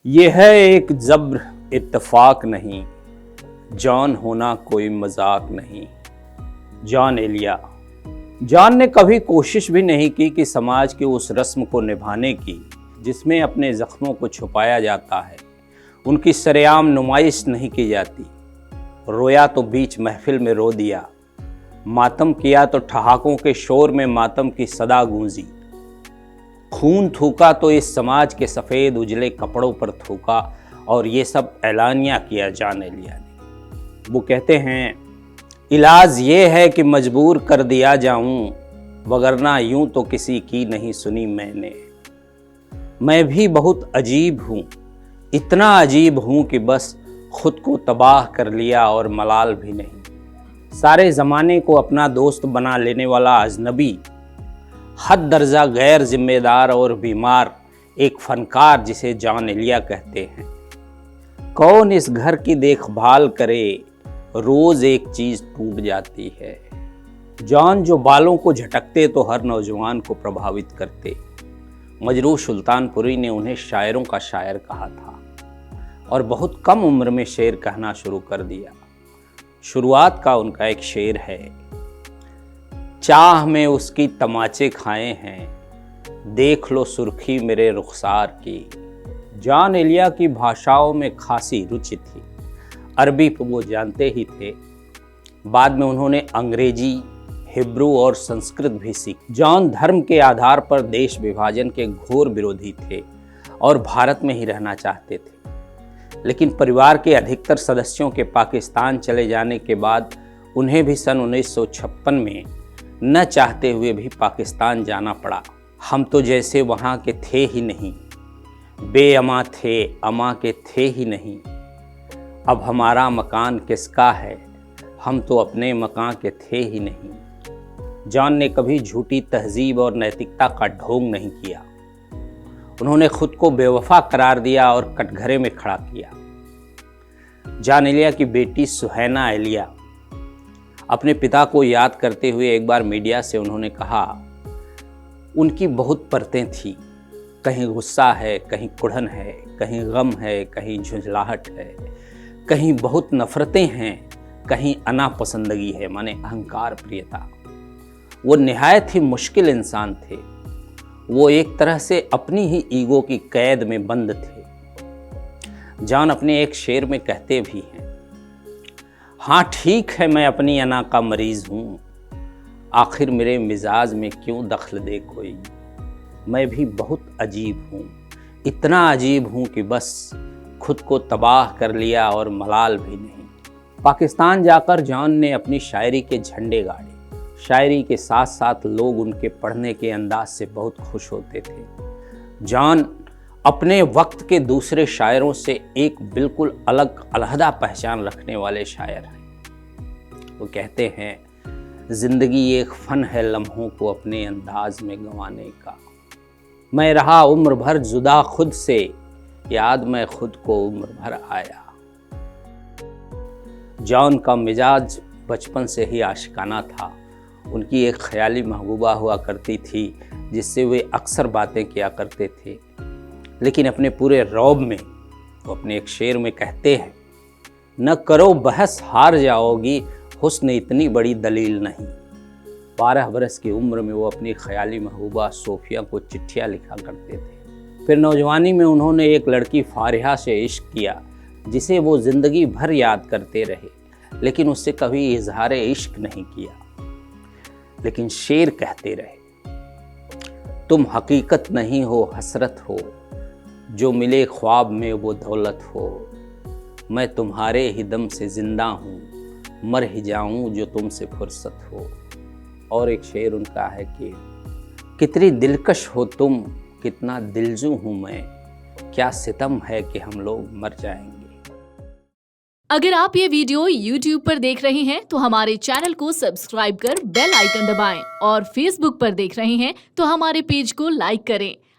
ये है एक जब्र इत्तेफाक नहीं, जॉन होना कोई मजाक नहीं। जॉन एलिया। जॉन ने कभी कोशिश भी नहीं की कि समाज की उस रस्म को निभाने की जिसमें अपने जख्मों को छुपाया जाता है। उनकी सरेआम नुमाइश नहीं की जाती। रोया तो बीच महफिल में रो दिया, मातम किया तो ठहाकों के शोर में मातम की सदा गूंजी। खून थूका तो इस समाज के सफ़ेद उजले कपड़ों पर थूका, और ये सब ऐलानिया किया जॉन एलिया ने। वो कहते हैं, इलाज ये है कि मजबूर कर दिया जाऊं, वगरना यूं तो किसी की नहीं सुनी मैंने। मैं भी बहुत अजीब हूँ, इतना अजीब हूँ कि बस खुद को तबाह कर लिया और मलाल भी नहीं। सारे ज़माने को अपना दोस्त बना लेने वाला अजनबी, हद दर्जा गैर जिम्मेदार और बीमार एक फनकार जिसे जॉन एलिया कहते हैं। कौन इस घर की देखभाल करे, रोज एक चीज टूट जाती है। जॉन जो बालों को झटकते तो हर नौजवान को प्रभावित करते। मजरूह सुल्तानपुरी ने उन्हें शायरों का शायर कहा था और बहुत कम उम्र में शेर कहना शुरू कर दिया। शुरुआत का उनका एक शेर है, चाह में उसकी तमाचे खाए हैं, देख लो सुर्खी मेरे रुखसार की। जॉन एलिया की भाषाओं में खासी रुचि थी। अरबी तो वो जानते ही थे, बाद में उन्होंने अंग्रेजी, हिब्रू और संस्कृत भी सीखी। जॉन धर्म के आधार पर देश विभाजन के घोर विरोधी थे और भारत में ही रहना चाहते थे। लेकिन परिवार के अधिकतर सदस्यों के पाकिस्तान चले जाने के बाद उन्हें भी सन 1956 में न चाहते हुए भी पाकिस्तान जाना पड़ा। हम तो जैसे वहाँ के थे ही नहीं, बेअमा थे, अमा के थे ही नहीं। अब हमारा मकान किसका है, हम तो अपने मकान के थे ही नहीं। जॉन ने कभी झूठी तहजीब और नैतिकता का ढोंग नहीं किया। उन्होंने खुद को बेवफा करार दिया और कटघरे में खड़ा किया। जॉन एलिया की बेटी सुहैना एलिया अपने पिता को याद करते हुए एक बार मीडिया से उन्होंने कहा, उनकी बहुत परतें थी, कहीं गुस्सा है, कहीं कुढ़न है, कहीं गम है, कहीं झुंझलाहट है, कहीं बहुत नफरतें हैं, कहीं अना पसंदगी है, माने अहंकार प्रियता। वो निहायत ही मुश्किल इंसान थे। वो एक तरह से अपनी ही ईगो की कैद में बंद थे। जॉन अपने एक शेर में कहते भी हैं, हाँ ठीक है मैं अपनी अना का मरीज हूँ, आखिर मेरे मिजाज में क्यों दखल दे कोई। मैं भी बहुत अजीब हूँ, इतना अजीब हूँ कि बस खुद को तबाह कर लिया और मलाल भी नहीं। पाकिस्तान जाकर जॉन ने अपनी शायरी के झंडे गाड़े। शायरी के साथ साथ लोग उनके पढ़ने के अंदाज से बहुत खुश होते थे। जॉन अपने वक्त के दूसरे शायरों से एक बिल्कुल अलग अलहदा पहचान रखने वाले शायर हैं। वो कहते हैं, जिंदगी एक फन है लम्हों को अपने अंदाज में गंवाने का। मैं रहा उम्र भर जुदा खुद से, याद मैं खुद को उम्र भर आया। जॉन का मिजाज बचपन से ही आशिकाना था। उनकी एक ख्याली महबूबा हुआ करती थी जिससे वे अक्सर बातें किया करते थे। लेकिन अपने पूरे रौब में वो अपने एक शेर में कहते हैं, न करो बहस हार जाओगी, हुस्न इतनी बड़ी दलील नहीं। 12 बरस की उम्र में वो अपनी ख्याली महबूबा सोफिया को चिट्ठियाँ लिखा करते थे। फिर नौजवानी में उन्होंने एक लड़की फारिहा से इश्क किया जिसे वो ज़िंदगी भर याद करते रहे, लेकिन उससे कभी इजहार इश्क नहीं किया। लेकिन शेर कहते रहे, तुम हकीकत नहीं हो हसरत हो, जो मिले ख्वाब में वो दौलत हो। मैं तुम्हारे ही दम से जिंदा हूँ, मर ही जाऊँ जो तुमसे फुर्सत हो। और एक शेर उनका है कि कितनी दिलकश हो तुम, कितना दिलजू हूँ मैं, क्या सितम है कि हम लोग मर जाएंगे। अगर आप ये वीडियो YouTube पर देख रहे हैं तो हमारे चैनल को सब्सक्राइब कर बेल आइकन दबाएं, और Facebook पर देख रहे हैं तो हमारे पेज को लाइक करें।